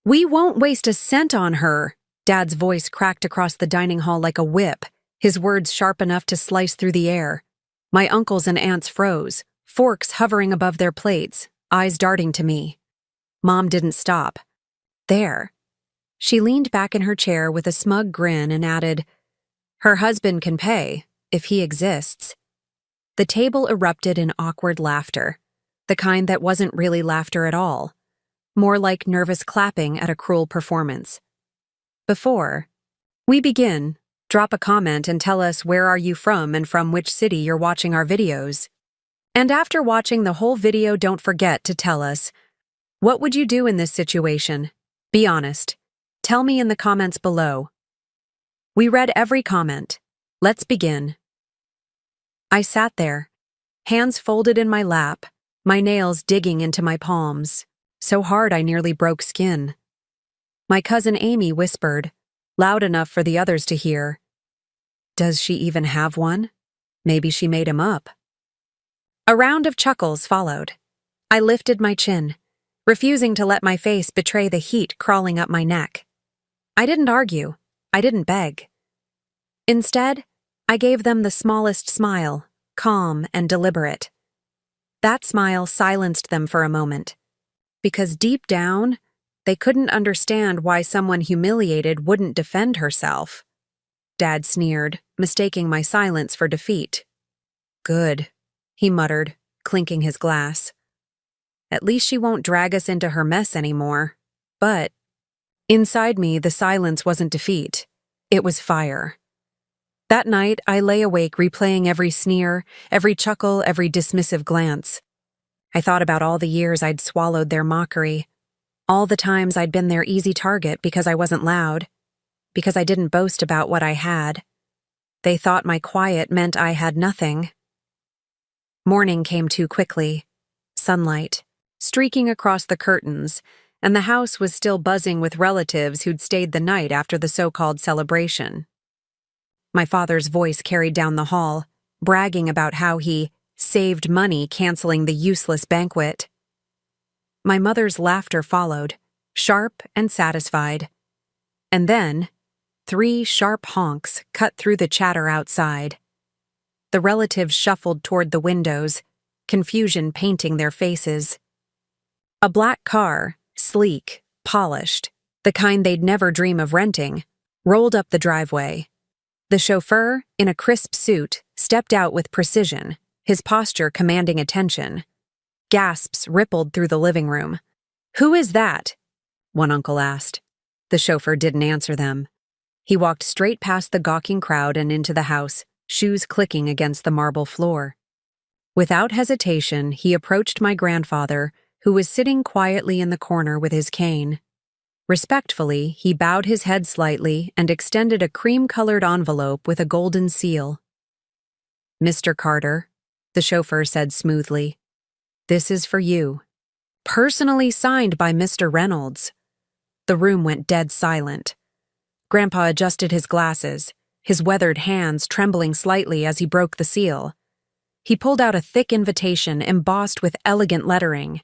"We won't waste a cent on her." Dad's voice cracked across the dining hall like a whip, his words sharp enough to slice through the air. My uncles and aunts froze, forks hovering above their plates, eyes darting to me. Mom didn't stop. "There." She leaned back in her chair with a smug grin and added, "Her husband can pay, if he exists." The table erupted in awkward laughter, the kind that wasn't really laughter at all, more like nervous clapping at a cruel performance. Before we begin, drop a comment and tell us where are you from and from which city you're watching our videos. And after watching the whole video, don't forget to tell us, what would you do in this situation? Be honest. Tell me in the comments below. We read every comment. Let's begin. I sat there, hands folded in my lap, my nails digging into my palms, so hard I nearly broke skin. My cousin Amy whispered, loud enough for the others to hear, "Does she even have one? Maybe she made him up." A round of chuckles followed. I lifted my chin, refusing to let my face betray the heat crawling up my neck. I didn't argue. I didn't beg. Instead, I gave them the smallest smile, calm and deliberate. That smile silenced them for a moment, because deep down, they couldn't understand why someone humiliated wouldn't defend herself. Dad sneered, mistaking my silence for defeat. "Good," he muttered, clinking his glass. "At least she won't drag us into her mess anymore." But inside me, the silence wasn't defeat. It was fire. That night, I lay awake replaying every sneer, every chuckle, every dismissive glance. I thought about all the years I'd swallowed their mockery, all the times I'd been their easy target because I wasn't loud, because I didn't boast about what I had. They thought my quiet meant I had nothing. Morning came too quickly. Sunlight, streaking across the curtains, and the house was still buzzing with relatives who'd stayed the night after the so-called celebration. My father's voice carried down the hall, bragging about how he saved money canceling the useless banquet. My mother's laughter followed, sharp and satisfied. And then, 3 sharp honks cut through the chatter outside. The relatives shuffled toward the windows, confusion painting their faces. A black car, sleek, polished, the kind they'd never dream of renting, rolled up the driveway. The chauffeur, in a crisp suit, stepped out with precision, his posture commanding attention. Gasps rippled through the living room. "Who is that?" one uncle asked. The chauffeur didn't answer them. He walked straight past the gawking crowd and into the house, shoes clicking against the marble floor. Without hesitation, he approached my grandfather, who was sitting quietly in the corner with his cane. Respectfully, he bowed his head slightly and extended a cream-colored envelope with a golden seal. "Mr. Carter," the chauffeur said smoothly, "this is for you. Personally signed by Mr. Reynolds." The room went dead silent. Grandpa adjusted his glasses, his weathered hands trembling slightly as he broke the seal. He pulled out a thick invitation embossed with elegant lettering.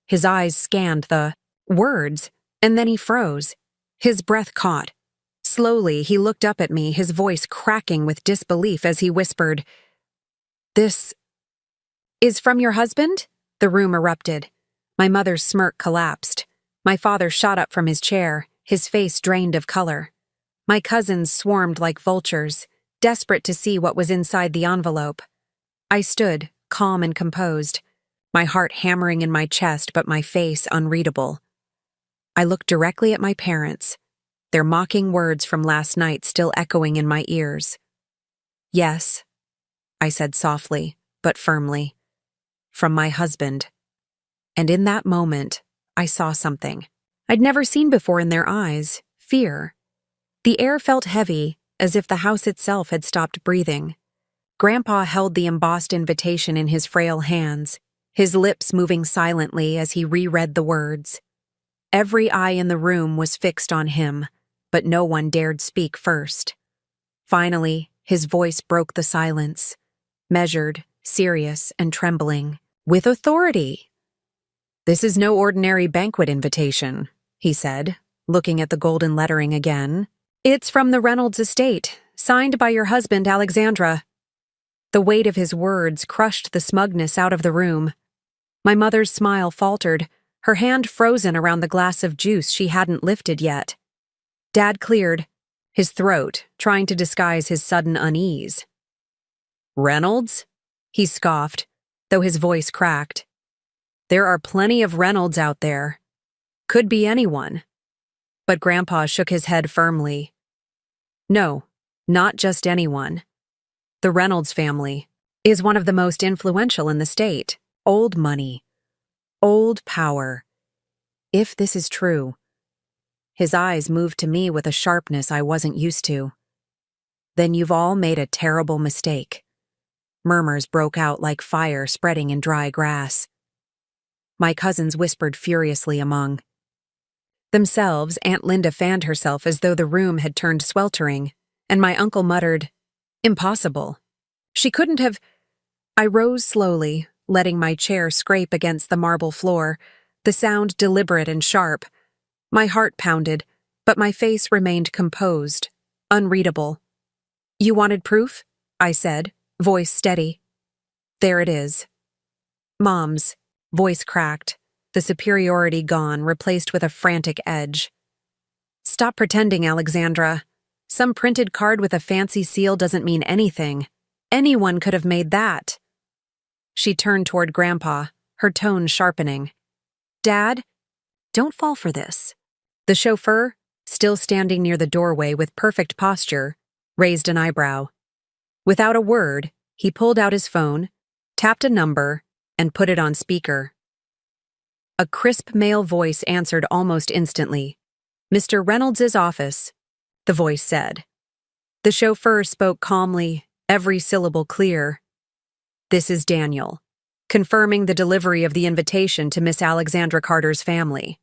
His eyes scanned the words, and then he froze. His breath caught. Slowly, he looked up at me, his voice cracking with disbelief as he whispered, "This is from your husband?" The room erupted. My mother's smirk collapsed. My father shot up from his chair, his face drained of color. My cousins swarmed like vultures, desperate to see what was inside the envelope. I stood, calm and composed, my heart hammering in my chest but my face unreadable. I looked directly at my parents, their mocking words from last night still echoing in my ears. "Yes," I said softly, but firmly. "From my husband." And in that moment, I saw something I'd never seen before in their eyes: fear. The air felt heavy, as if the house itself had stopped breathing. Grandpa held the embossed invitation in his frail hands, his lips moving silently as he reread the words. Every eye in the room was fixed on him, but no one dared speak first. Finally, his voice broke the silence, measured, serious, and trembling, with authority. "This is no ordinary banquet invitation. he said, looking at the golden lettering again. It's from the Reynolds estate, signed by your husband, Alexandra. The weight of his words crushed the smugness out of the room. My mother's smile faltered, her hand frozen around the glass of juice she hadn't lifted yet. Dad cleared, his throat trying to disguise his sudden unease. Reynolds? He scoffed, though his voice cracked. There are plenty of Reynolds out there. Could be anyone. But Grandpa shook his head firmly. No, not just anyone. The Reynolds family is one of the most influential in the state. Old money. Old power. If this is true. His eyes moved to me with a sharpness I wasn't used to. Then you've all made a terrible mistake. Murmurs broke out like fire spreading in dry grass. My cousins whispered furiously among themselves. Aunt Linda fanned herself as though the room had turned sweltering, and my uncle muttered, Impossible. She couldn't have. I rose slowly, letting my chair scrape against the marble floor, the sound deliberate and sharp. My heart pounded, but my face remained composed, unreadable. You wanted proof? I said, voice steady. There it is. Mom's voice cracked, the superiority gone, replaced with a frantic edge. Stop pretending, Alexandra. Some printed card with a fancy seal doesn't mean anything. Anyone could have made that. She turned toward Grandpa, her tone sharpening. Dad, don't fall for this. The chauffeur, still standing near the doorway with perfect posture, raised an eyebrow. Without a word, he pulled out his phone, tapped a number, and put it on speaker. A crisp male voice answered almost instantly. Mr. Reynolds's office, the voice said. The chauffeur spoke calmly, every syllable clear. This is Daniel, confirming the delivery of the invitation to Miss Alexandra Carter's family.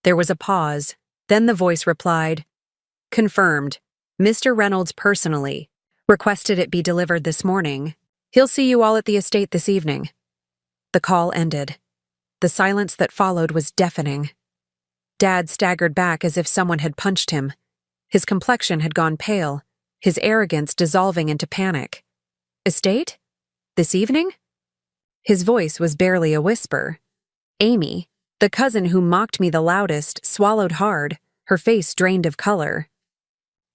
There was a pause, then the voice replied, Confirmed. Mr. Reynolds personally requested it be delivered this morning. He'll see you all at the estate this evening. The call ended. The silence that followed was deafening. Dad staggered back as if someone had punched him. His complexion had gone pale, his arrogance dissolving into panic. Estate? This evening? His voice was barely a whisper. Amy, the cousin who mocked me the loudest, swallowed hard, her face drained of color.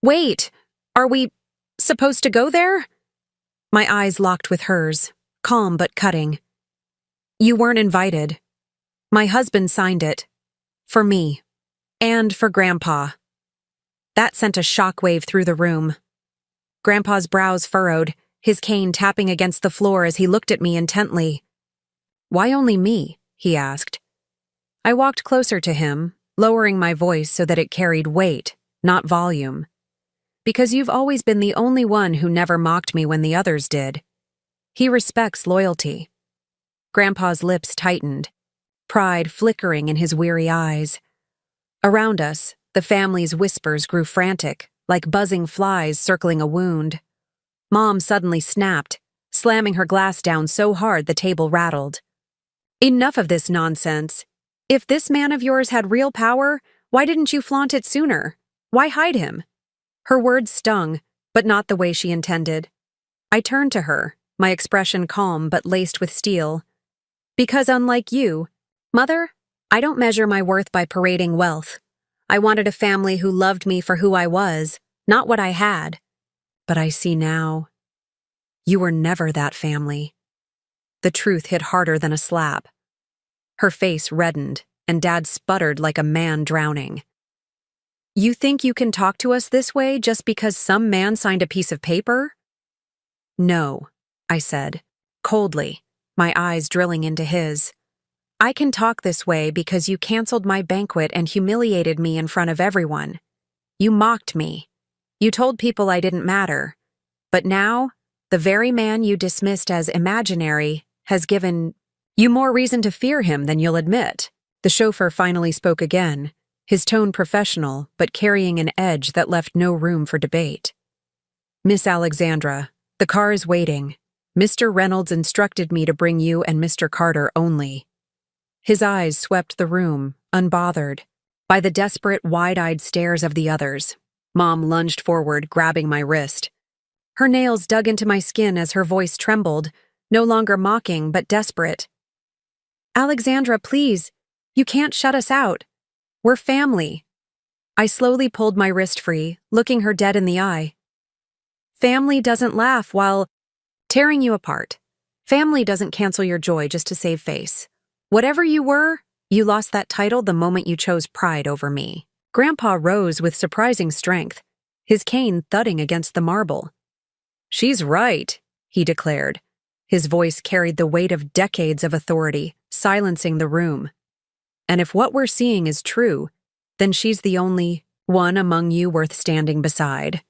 Wait! Are we supposed to go there? My eyes locked with hers, calm but cutting. You weren't invited. My husband signed it. For me. And for Grandpa. That sent a shockwave through the room. Grandpa's brows furrowed, his cane tapping against the floor as he looked at me intently. Why only me? He asked. I walked closer to him, lowering my voice so that it carried weight, not volume. Because you've always been the only one who never mocked me when the others did. He respects loyalty. Grandpa's lips tightened, pride flickering in his weary eyes. Around us, the family's whispers grew frantic, like buzzing flies circling a wound. Mom suddenly snapped, slamming her glass down so hard the table rattled. Enough of this nonsense. If this man of yours had real power, why didn't you flaunt it sooner? Why hide him? Her words stung, but not the way she intended. I turned to her, my expression calm but laced with steel. Because unlike you, Mother, I don't measure my worth by parading wealth. I wanted a family who loved me for who I was, not what I had. But I see now. You were never that family. The truth hit harder than a slap. Her face reddened, and Dad sputtered like a man drowning. You think you can talk to us this way just because some man signed a piece of paper? No, I said, coldly, my eyes drilling into his. I can talk this way because you canceled my banquet and humiliated me in front of everyone. You mocked me. You told people I didn't matter. But now, the very man you dismissed as imaginary has given you more reason to fear him than you'll admit. The chauffeur finally spoke again, his tone professional but carrying an edge that left no room for debate. Miss Alexandra, the car is waiting. Mr. Reynolds instructed me to bring you and Mr. Carter only. His eyes swept the room, unbothered. by the desperate, wide-eyed stares of the others. Mom lunged forward, grabbing my wrist. Her nails dug into my skin as her voice trembled, no longer mocking but desperate. "Alexandra, please, you can't shut us out. We're family." I slowly pulled my wrist free, looking her dead in the eye. "Family doesn't laugh while tearing you apart. Family doesn't cancel your joy just to save face. Whatever you were, you lost that title the moment you chose pride over me." Grandpa rose with surprising strength, his cane thudding against the marble. "She's right," he declared. His voice carried the weight of decades of authority, silencing the room. "And if what we're seeing is true, then she's the only one among you worth standing beside."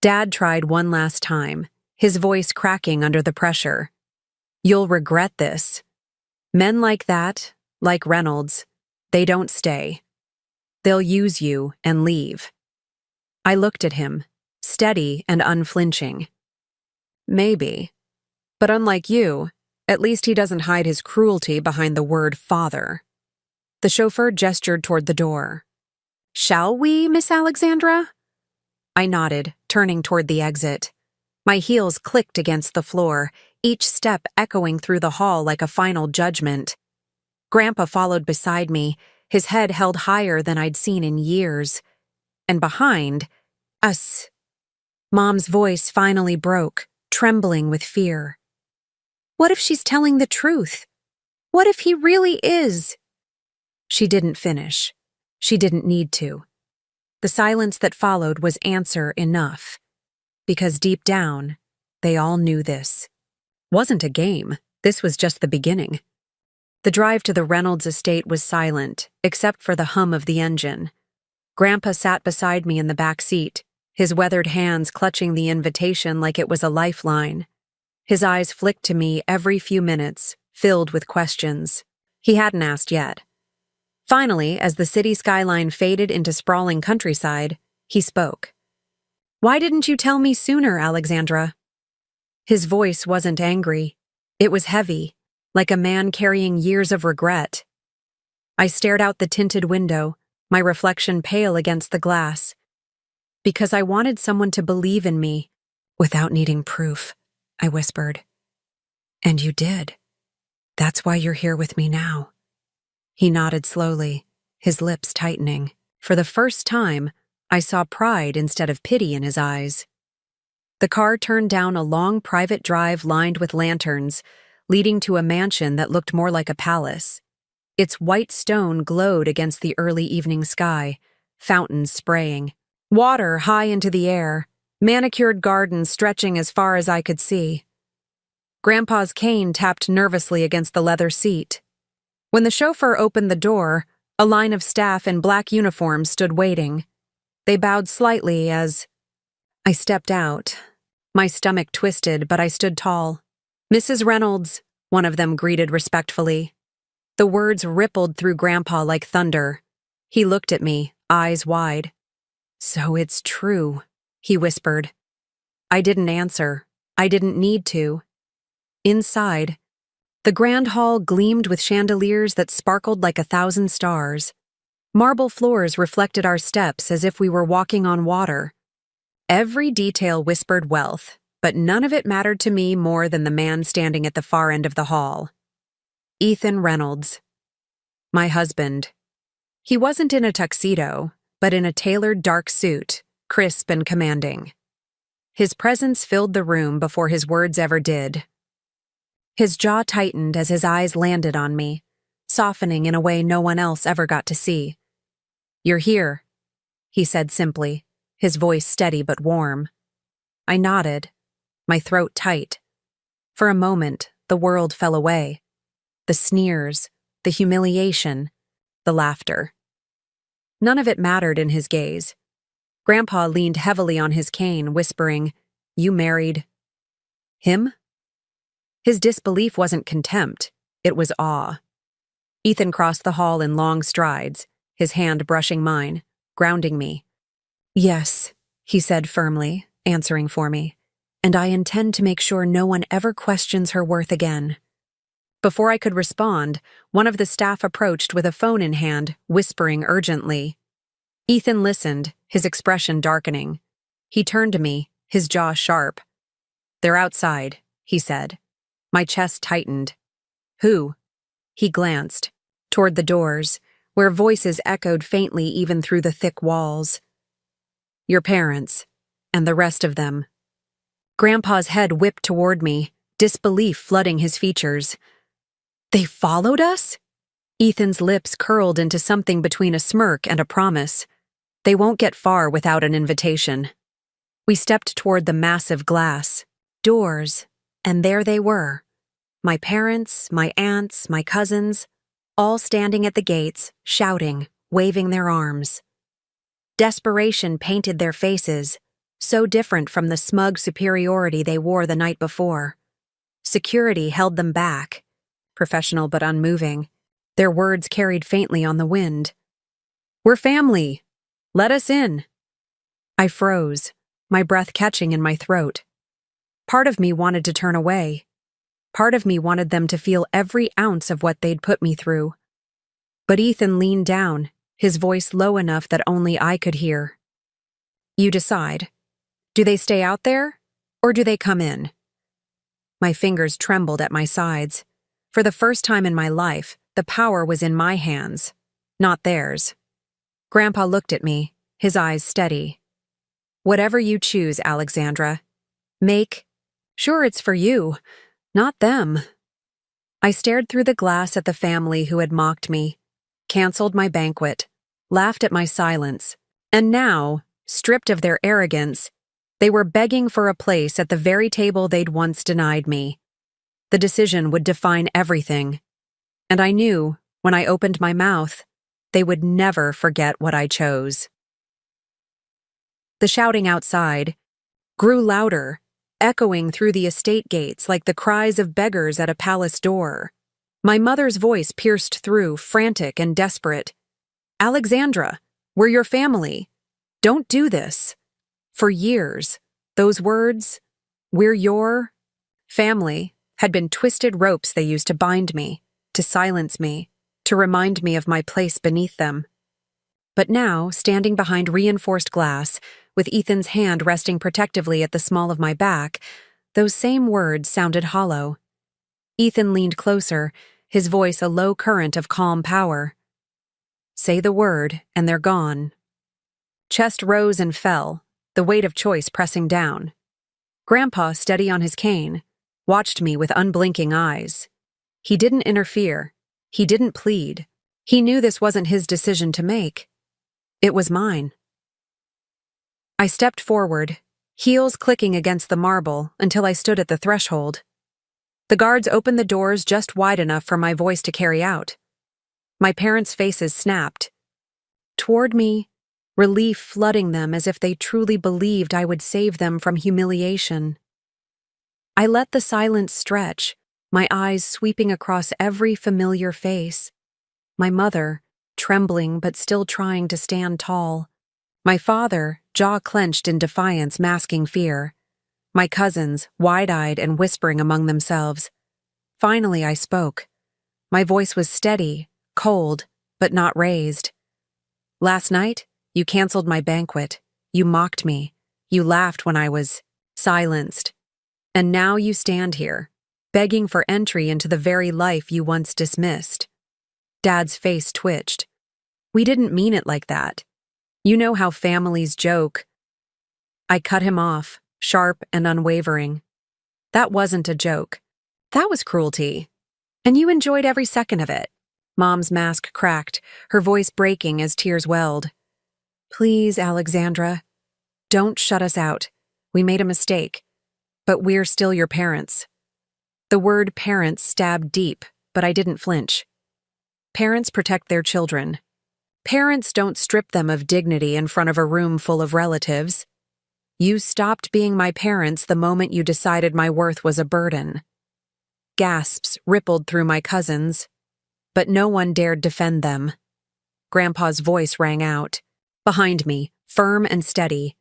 Dad tried one last time, his voice cracking under the pressure. "You'll regret this. Men like that, like Reynolds, they don't stay. They'll use you and leave." I looked at him, steady and unflinching. "Maybe. But unlike you, at least he doesn't hide his cruelty behind the word father." The chauffeur gestured toward the door. "Shall we, Miss Alexandra?" I nodded, turning toward the exit. My heels clicked against the floor, each step echoing through the hall like a final judgment. Grandpa followed beside me, his head held higher than I'd seen in years. And behind us, Mom's voice finally broke, trembling with fear. "What if she's telling the truth? What if he really is?" She didn't finish. She didn't need to. The silence that followed was answer enough. Because deep down, they all knew this wasn't a game. This was just the beginning. The drive to the Reynolds estate was silent, except for the hum of the engine. Grandpa sat beside me in the back seat, his weathered hands clutching the invitation like it was a lifeline. His eyes flicked to me every few minutes, filled with questions. He hadn't asked yet. Finally, as the city skyline faded into sprawling countryside, he spoke. "Why didn't you tell me sooner, Alexandra?" His voice wasn't angry. It was heavy, like a man carrying years of regret. I stared out the tinted window, my reflection pale against the glass. "Because I wanted someone to believe in me, without needing proof," I whispered. "And you did. That's why you're here with me now." He nodded slowly, his lips tightening. For the first time, I saw pride instead of pity in his eyes. The car turned down a long private drive lined with lanterns, leading to a mansion that looked more like a palace. Its white stone glowed against the early evening sky, fountains spraying, water high into the air, manicured gardens stretching as far as I could see. Grandpa's cane tapped nervously against the leather seat. When the chauffeur opened the door, a line of staff in black uniforms stood waiting. They bowed slightly as I stepped out. My stomach twisted, but I stood tall. "Mrs. Reynolds," one of them greeted respectfully. The words rippled through Grandpa like thunder. He looked at me, eyes wide. "So it's true," he whispered. I didn't answer. I didn't need to. Inside, the grand hall gleamed with chandeliers that sparkled like 1,000 stars. Marble floors reflected our steps as if we were walking on water. Every detail whispered wealth, but none of it mattered to me more than the man standing at the far end of the hall. Ethan Reynolds. My husband. He wasn't in a tuxedo, but in a tailored dark suit, crisp and commanding. His presence filled the room before his words ever did. His jaw tightened as his eyes landed on me, softening in a way no one else ever got to see. "You're here," he said simply, his voice steady but warm. I nodded, my throat tight. For a moment, the world fell away. The sneers, the humiliation, the laughter. None of it mattered in his gaze. Grandpa leaned heavily on his cane, whispering, "You married him?" His disbelief wasn't contempt, it was awe. Ethan crossed the hall in long strides, his hand brushing mine, grounding me. "Yes," he said firmly, answering for me, "and I intend to make sure no one ever questions her worth again." Before I could respond, one of the staff approached with a phone in hand, whispering urgently. Ethan listened, his expression darkening. He turned to me, his jaw sharp. "They're outside," he said. My chest tightened. "Who?" He glanced toward the doors, where voices echoed faintly even through the thick walls. "Your parents, and the rest of them." Grandpa's head whipped toward me, disbelief flooding his features. "They followed us?" Ethan's lips curled into something between a smirk and a promise. "They won't get far without an invitation." We stepped toward the massive glass doors, and there they were. My parents, my aunts, my cousins, all standing at the gates, shouting, waving their arms. Desperation painted their faces, so different from the smug superiority they wore the night before. Security held them back, professional but unmoving. Their words carried faintly on the wind. "We're family. Let us in." I froze, my breath catching in my throat. Part of me wanted to turn away. Part of me wanted them to feel every ounce of what they'd put me through. But Ethan leaned down, his voice low enough that only I could hear. "You decide. Do they stay out there, or do they come in?" My fingers trembled at my sides. For the first time in my life, the power was in my hands, not theirs. Grandpa looked at me, his eyes steady. "Whatever you choose, Alexandra. Sure it's for you, not them." I stared through the glass at the family who had mocked me, canceled my banquet, laughed at my silence, and now, stripped of their arrogance, they were begging for a place at the very table they'd once denied me. The decision would define everything, and I knew, when I opened my mouth, they would never forget what I chose. The shouting outside grew louder, echoing through the estate gates like the cries of beggars at a palace door. My mother's voice pierced through, frantic and desperate. "Alexandra, we're your family. Don't do this." For years, those words, "we're your family," had been twisted ropes they used to bind me, to silence me, to remind me of my place beneath them. But now, standing behind reinforced glass, with Ethan's hand resting protectively at the small of my back, those same words sounded hollow. Ethan leaned closer, his voice a low current of calm power. "Say the word, and they're gone." Chest rose and fell, the weight of choice pressing down. Grandpa, steady on his cane, watched me with unblinking eyes. He didn't interfere. He didn't plead. He knew this wasn't his decision to make. It was mine. I stepped forward, heels clicking against the marble until I stood at the threshold. The guards opened the doors just wide enough for my voice to carry out. My parents' faces snapped. Toward me, relief flooding them as if they truly believed I would save them from humiliation. I let the silence stretch, my eyes sweeping across every familiar face. My mother, trembling but still trying to stand tall. My father, jaw clenched in defiance, masking fear. My cousins, wide-eyed and whispering among themselves. Finally, I spoke. My voice was steady, cold, but not raised. "Last night, you canceled my banquet. You mocked me. You laughed when I was silenced. And now you stand here, begging for entry into the very life you once dismissed." Dad's face twitched. "We didn't mean it like that. You know how families joke." I cut him off, sharp and unwavering. "That wasn't a joke. That was cruelty. And you enjoyed every second of it." Mom's mask cracked, her voice breaking as tears welled. "Please, Alexandra, don't shut us out. We made a mistake. But we're still your parents." The word parents stabbed deep, but I didn't flinch. Parents protect their children. Parents don't strip them of dignity in front of a room full of relatives. You stopped being my parents the moment you decided my worth was a burden. Gasps rippled through my cousins, but no one dared defend them. Grandpa's voice rang out, behind me, firm and steady.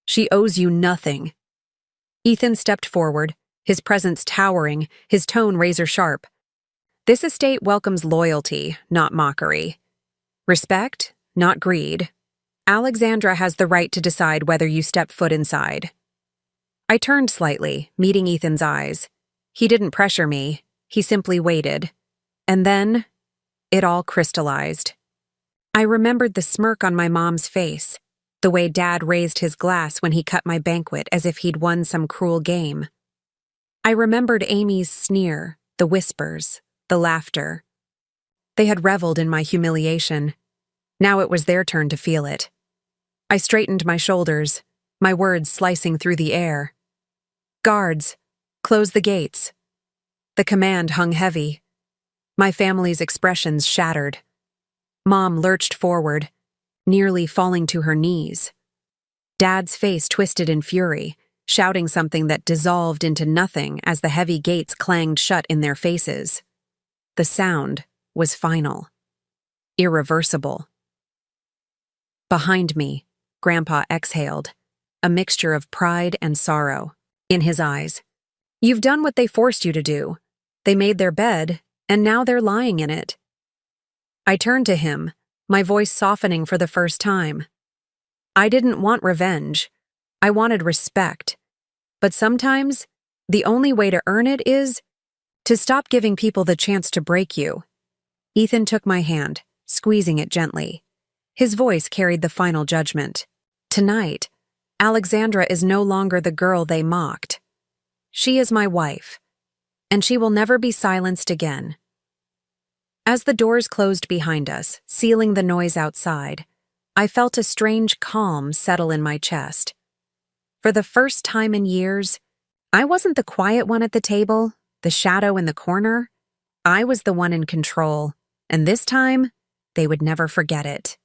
"She owes you nothing." Ethan stepped forward, his presence towering, his tone razor-sharp. This estate welcomes loyalty, not mockery. Respect, not greed. Alexandra has the right to decide whether you step foot inside. I turned slightly, meeting Ethan's eyes. He didn't pressure me, he simply waited. And then, it all crystallized. I remembered the smirk on my mom's face, the way Dad raised his glass when he cut my banquet as if he'd won some cruel game. I remembered Amy's sneer, the whispers, the laughter. They had reveled in my humiliation. Now it was their turn to feel it. I straightened my shoulders, my words slicing through the air. Guards, close the gates. The command hung heavy. My family's expressions shattered. Mom lurched forward, nearly falling to her knees. Dad's face twisted in fury, shouting something that dissolved into nothing as the heavy gates clanged shut in their faces. The sound was final, irreversible. Behind me, Grandpa exhaled, a mixture of pride and sorrow in his eyes. You've done what they forced you to do. They made their bed, and now they're lying in it. I turned to him, my voice softening for the first time. I didn't want revenge. I wanted respect. But sometimes, the only way to earn it is to stop giving people the chance to break you. Ethan took my hand, squeezing it gently. His voice carried the final judgment. Tonight, Alexandra is no longer the girl they mocked. She is my wife, and she will never be silenced again. As the doors closed behind us, sealing the noise outside, I felt a strange calm settle in my chest. For the first time in years, I wasn't the quiet one at the table, the shadow in the corner. I was the one in control, and this time, they would never forget it.